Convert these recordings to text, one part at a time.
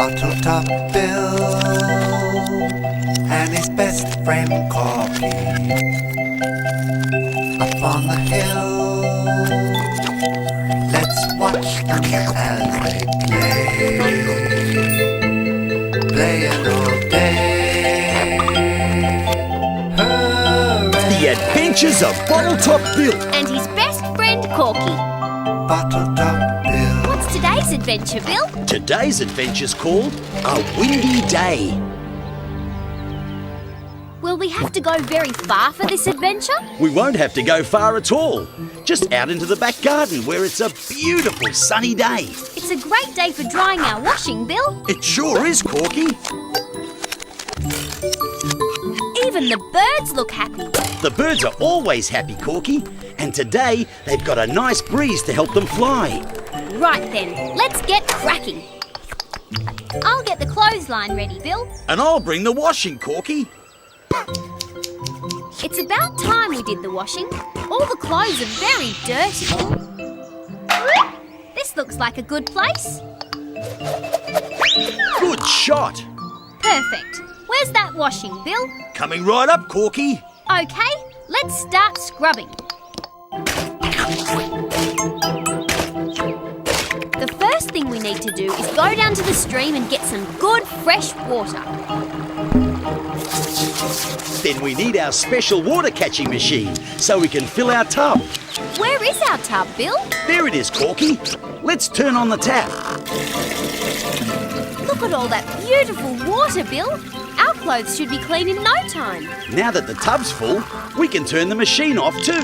Bottle Top Bill and his best friend Corky up on the hill. Let's watch them as they play, playing all day. Hooray! The Adventures of Bottle Top Bill and his best friend Corky. Bottle Top Bill. What's today's adventure, Bill? Today's adventure's called A Windy Day. Will we have to go very far for this adventure? We won't have to go far at all. Just out into the back garden where it's a beautiful sunny day. It's a great day for drying our washing, Bill. It sure is, Corky. Even the birds look happy. The birds are always happy, Corky. And today they've got a nice breeze to help them fly. Right then, let's get cracking. I'll get the clothesline ready, Bill. And I'll bring the washing, Corky. It's about time we did the washing. All the clothes are very dirty. This looks like a good place. Good shot. Perfect. Where's that washing, Bill? Coming right up, Corky. Okay, let's start scrubbing. The first thing we need to do is go down to the stream and get some good fresh water. Then we need our special water catching machine so we can fill our tub. Where is our tub, Bill? There it is, Corky. Let's turn on the tap. Look at all that beautiful water, Bill. Our clothes should be clean in no time. Now that the tub's full, we can turn the machine off too.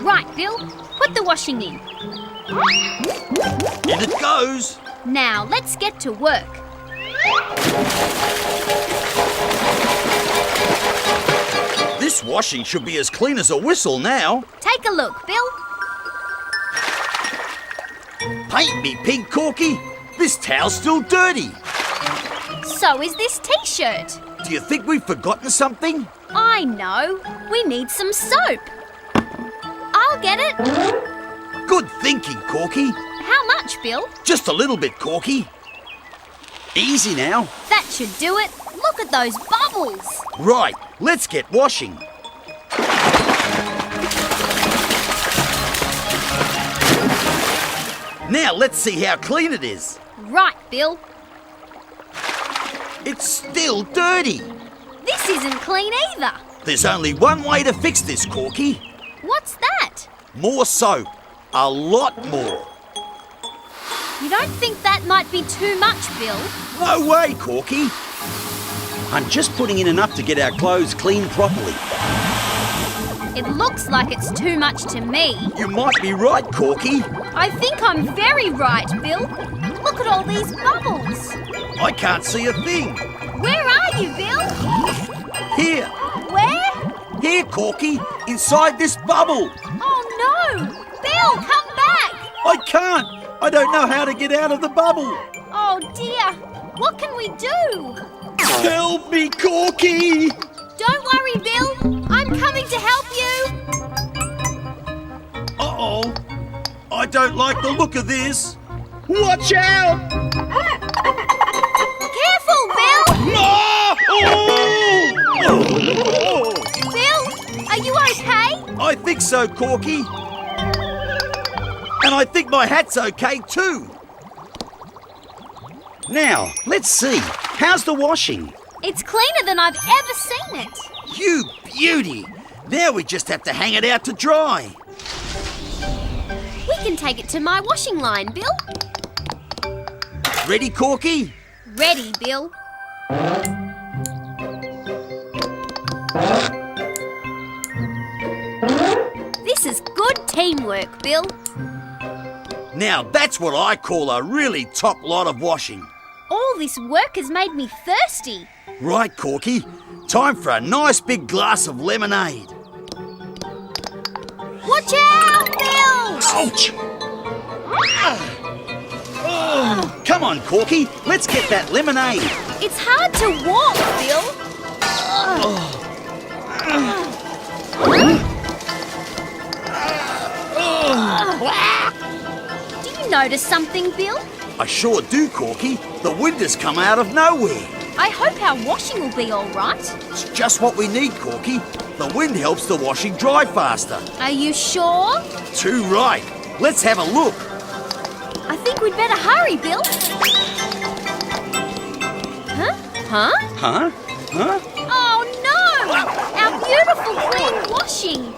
Right, Bill. Put the washing in. In it goes. Now, let's get to work. This washing should be as clean as a whistle now. Take a look, Bill. Paint me pink, Corky. This towel's still dirty. So is this t-shirt. Do you think we've forgotten something? I know. We need some soap. I'll get it. Good thinking, Corky. How much, Bill? Just a little bit, Corky. Easy now. That should do it. Look at those bubbles. Right, let's get washing. Now let's see how clean it is. Right, Bill. It's still dirty. This isn't clean either. There's only one way to fix this, Corky. What's that? More soap. A lot more. You don't think that might be too much, Bill? No way, Corky. I'm just putting in enough to get our clothes cleaned properly. It looks like it's too much to me. You might be right, Corky. I think I'm very right, Bill. Look at all these bubbles. I can't see a thing. Where are you, Bill? Here. Where? Here, Corky. Inside this bubble. Oh, no. Bill, come back. I can't. I don't know how to get out of the bubble. Oh, dear. What can we do? Help me, Corky. Don't worry, Bill. I'm coming to help you. Uh-oh. I don't like the look of this. Watch out! Careful, Bill. Ah! Oh! Bill, are you okay? I think so, Corky. And I think my hat's okay too. Now, let's see. How's the washing? It's cleaner than I've ever seen it. You beauty! Now we just have to hang it out to dry. We can take it to my washing line, Bill. Ready, Corky? Ready, Bill. This is good teamwork, Bill. Now that's what I call a really top lot of washing. All this work has made me thirsty. Right, Corky. Time for a nice big glass of lemonade. Watch out, Bill! Ouch! Come on, Corky. Let's get that lemonade. It's hard to walk, Bill. Do you notice something, Bill? I sure do, Corky. The wind has come out of nowhere. I hope our washing will be all right. It's just what we need, Corky. The wind helps the washing dry faster. Are you sure? Too right. Let's have a look. I think we'd better hurry, Bill. Huh? Huh? Huh? Huh? Oh no! Our beautiful clean washing.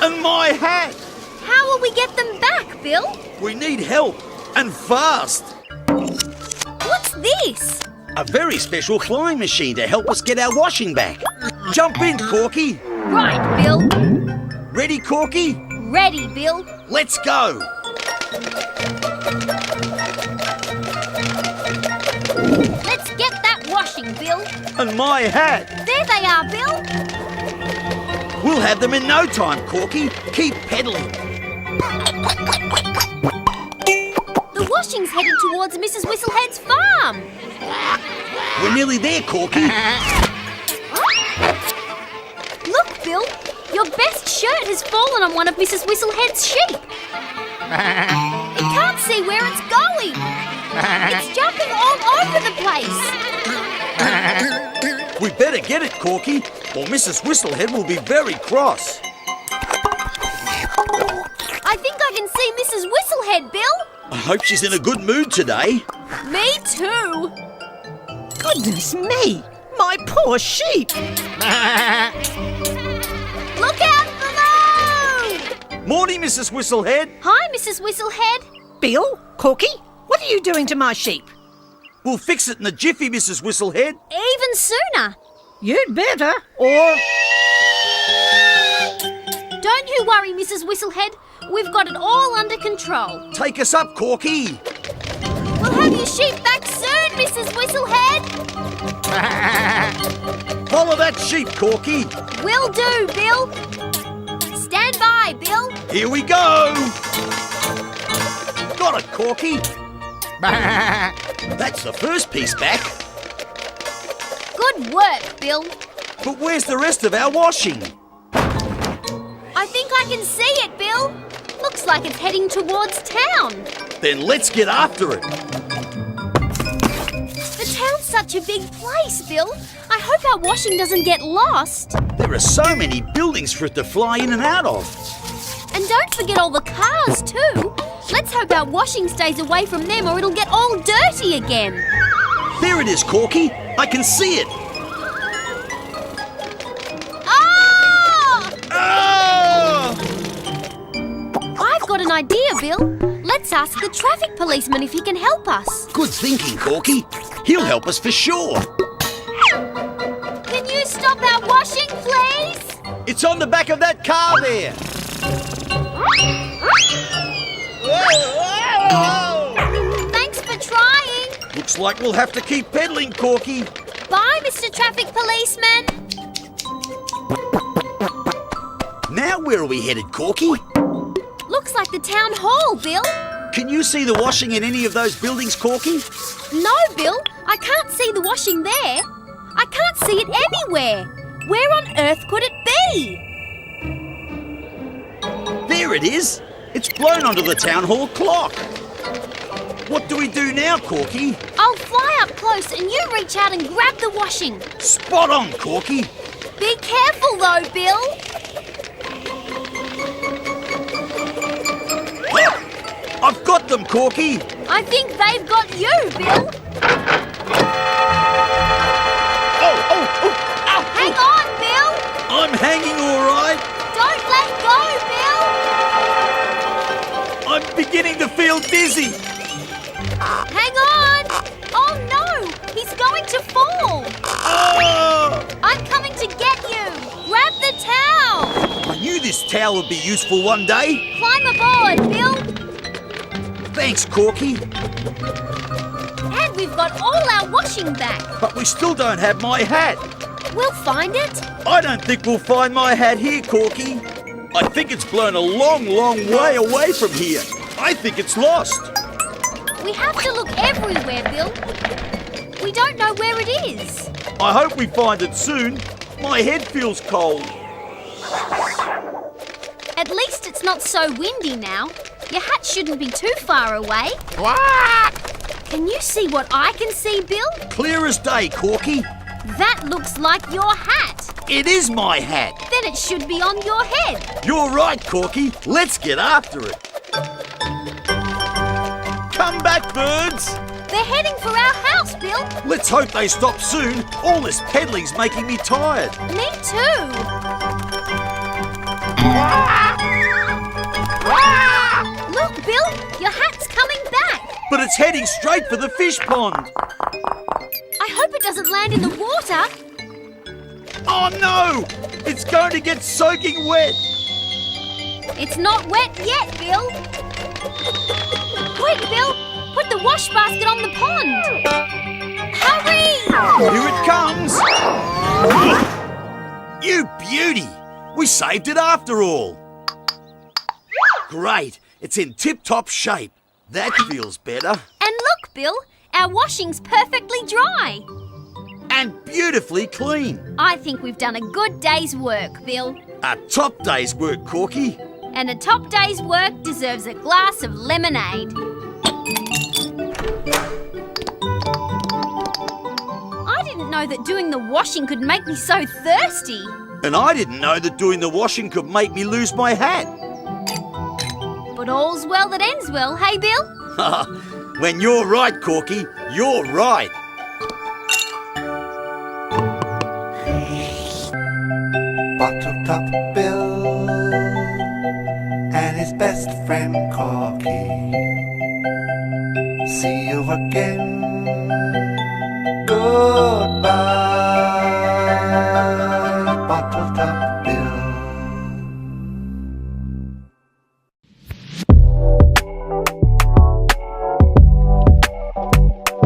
And my hat! How will we get them back, Bill? We need help, and fast. What's this? A very special flying machine to help us get our washing back. Jump in, Corky. Right, Bill. Ready, Corky? Ready, Bill. Let's go. Let's get that washing, Bill. And my hat. There they are, Bill. We'll have them in no time, Corky. Keep pedaling. The washing's headed towards Mrs. Whistlehead's farm. We're nearly there, Corky. Look, Bill. Your best shirt has fallen on one of Mrs. Whistlehead's sheep. It can't see where it's going. It's jumping all over the place. We better get it, Corky, or Mrs. Whistlehead will be very cross. I think I can see Mrs. Whistlehead, Bill. I hope she's in a good mood today. Me too. Goodness me! My poor sheep! Look out below! Morning, Mrs. Whistlehead. Hi, Mrs. Whistlehead. Bill? Corky? What are you doing to my sheep? We'll fix it in a jiffy, Mrs. Whistlehead. Even sooner. You'd better, or... Don't you worry, Mrs. Whistlehead. We've got it all under control. Take us up, Corky. We'll have your sheep back soon, Mrs. Whistlehead. Follow that sheep, Corky. Will do, Bill. Stand by, Bill. Here we go. Got it, Corky. That's the first piece back. Good work, Bill. But where's the rest of our washing? I think I can see it, Bill. Looks like it's heading towards town. Then let's get after it. The town's such a big place, Bill. I hope our washing doesn't get lost. There are so many buildings for it to fly in and out of. And don't forget all the cars, too. Let's hope our washing stays away from them or it'll get all dirty again. There it is, Corky. I can see it. Ah! Ah! I've got an idea, Bill. Let's ask the traffic policeman if he can help us. Good thinking, Corky. He'll help us for sure. Can you stop our washing, please? It's on the back of that car there. Thanks for trying. Looks like we'll have to keep pedaling, Corky. Bye, Mr. Traffic Policeman. Now where are we headed, Corky? Looks like the town hall, Bill. Can you see the washing in any of those buildings, Corky? No, Bill. I can't see the washing there. I can't see it anywhere. Where on earth could it be? There it is. It's blown onto the town hall clock. What do we do now, Corky? I'll fly up close and you reach out and grab the washing. Spot on, Corky. Be careful though, Bill. I've got them, Corky. I think they've got you, Bill. Oh, ow. Hang on, Bill. I'm hanging all right. Don't let go, Bill. I'm beginning to feel dizzy. Hang on. Oh no, he's going to fall. Oh! I'm coming to get you. Grab the towel. I knew this towel would be useful one day. Climb aboard, Bill. Thanks, Corky. And we've got all our washing back. But we still don't have my hat. We'll find it. I don't think we'll find my hat here, Corky. I think it's blown a long, long way away from here. I think it's lost. We have to look everywhere, Bill. We don't know where it is. I hope we find it soon. My head feels cold. At least it's not so windy now. Your hat shouldn't be too far away. Quack! Can you see what I can see, Bill? Clear as day, Corky. That looks like your hat. It is my hat. Then it should be on your head. You're right, Corky. Let's get after it. Come back, birds. They're heading for our house, Bill. Let's hope they stop soon. All this peddling's making me tired. Me too. Look, Bill, your hat's coming back. But it's heading straight for the fish pond. I hope it doesn't land in the water. Oh no! It's going to get soaking wet. It's not wet yet, Bill. Quick, Bill, put the wash basket on the pond. Hurry! Here it comes. You beauty! We saved it after all. Great, it's in tip-top shape. That feels better. And look, Bill, our washing's perfectly dry. And beautifully clean. I think we've done a good day's work, Bill. A top day's work, Corky. And a top day's work deserves a glass of lemonade. I didn't know that doing the washing could make me so thirsty. And I didn't know that doing the washing could make me lose my hat. But all's well that ends well, hey, Bill? When you're right, Corky, you're right. Bottle Top Bill and his best friend Corky. See you again. Goodbye.